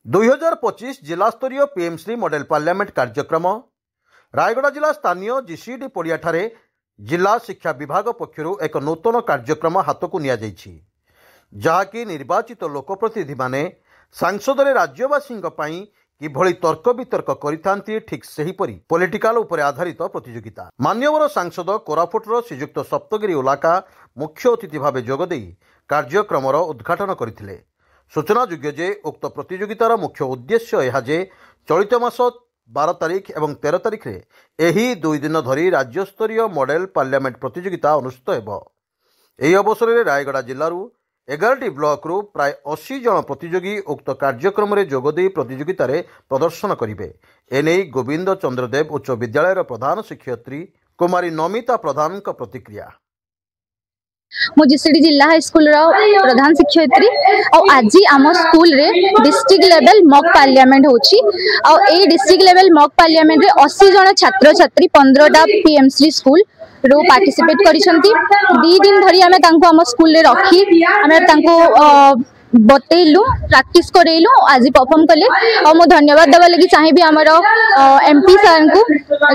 2025 जिलास्तरीय PMC model parliament कार्यक्रम रायगढ़ जिला स्थानीय जीसीडी पड़ियाठारे जिला शिक्षा विभाग पक्षरु एक नूतन कार्यक्रम हाथ को नियाଯାଇଛି जहाँकि निर्वाचित लोकप्रतिनिधि माने सांसद राज्यवासी किभଳି तर्क वितर्क करिथांती ठीक सेहीपरि पॉलिटिकल उपरे आधारित प्रतियोगिता। मान्यवर सांसद कोरापुटर श्रीजुक्त सप्तगिरी उलाका मुख्य अतिथि भाव जोगदे कार्यक्रमर उद्घाटन करथिले। सूचनायोग्य जे उक्त प्रतियोगितार मुख्य उद्देश्य यह जे चलित मास 12 तारिख और 13 तारिख रे एही 2 दिन धरी राज्यस्तरीय मॉडल पार्लियामेंट प्रतियोगिता अनुष्ठित हेबो। एही अवसर में रायगढ़ जिलूर 11टी ब्लॉक रु प्राय 80 जन प्रतियोगी उक्त कार्यक्रम में जोगदे प्रतियोगिता रे प्रदर्शन करिवे। एने गोविंद चंद्रदेव उच्च विद्यालय प्रधान शिक्षयित्री कुमारी नमिता प्रधान प्रतिक्रिया। मु जीसीडी जिला हाई स्कूल प्रधान शिक्षयित्री और आज आम स्कूल रे डिस्ट्रिक्ट लेवल मॉक पार्लियामेंट होची और ए डिस्ट्रिक्ट लेवल मॉक पार्लियामेंट रे 80 जन छात्र छात्री 15टा पीएमसी स्कूल रो पार्टिसिपेट करिसंती। 2 दिन धरी आमे तांको आम स्कूल रे रखी आमे तांको बतैलु प्रैक्टिस करेलु आज परफॉर्म कले और मु धन्यवाद देवा लगी चाहिए आमर एमपी सर को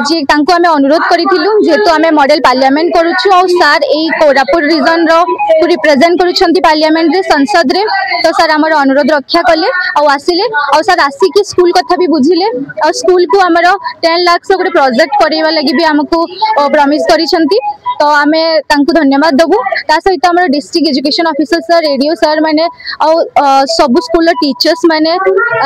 जी तांको आमे अनुरोध करिथिलु जेहेतु आमे मॉडल पार्लियामेंट करूछु और सर ए कोरापुट रीजन रो रिप्रेजेंट करूछंती पार्लियामेंट रे संसद रे तो सर आमर अनुरोध रक्षा कले और आसिले और सर आसी की स्कूल कथा भी बुझिले और स्कूल को आमर 10 लाख से गोटे प्रोजेक्ट करैवा लगी भी हमको प्रॉमिस करिसंती तो आमे तांको धन्यवाद देबु। ता सहित आमर district education officer sir radio sir माने और सब स्कूल टीचर्स माने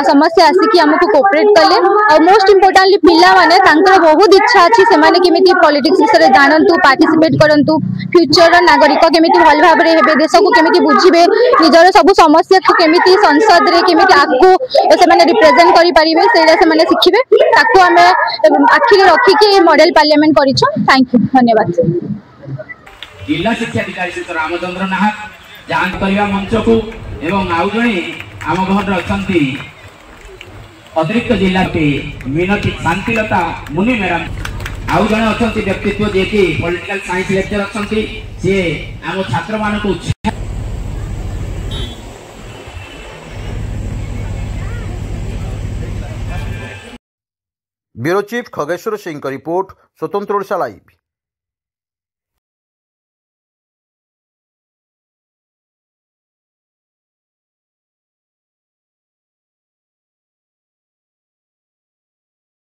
समस्त आसिकी हमको कोऑपरेट कले और मोस्ट इम्पोर्टेंटली पिला माने तांकर बहुत इच्छा अछि से माने केमिति पॉलिटिक्स विषय जानतु पार्टिसिपेट करंतु फ्यूचर नागरिक केमिति भल भाव रे हेबे देश को केमिति बुझिबे निजर सब समस्या को केमिति संसद रे केमिति आकु से माने रिप्रेजेंट करि परिबे सेडा से माने सिखिबे ताकू हमें आखिर रखी के मॉडल पार्लियामेंट करिछो। थैंक यू धन्यवाद। जिला शिक्षा अधिकारी श्री रामचंद्र नाहक जांच करवा मंच को एवं आउ जड़े आम घर अच्छा अतिरिक्त जिला के मिनती शांतिलता मुनि मैडम आउ जड़े अच्छा व्यक्तित्व जे कि पॉलिटिकल साइंस लेक्चर अच्छा सी आम छात्र मान को ब्यूरो चीफ खगेश्वर सिंह का रिपोर्ट स्वतंत्र ओडिशा लाइव।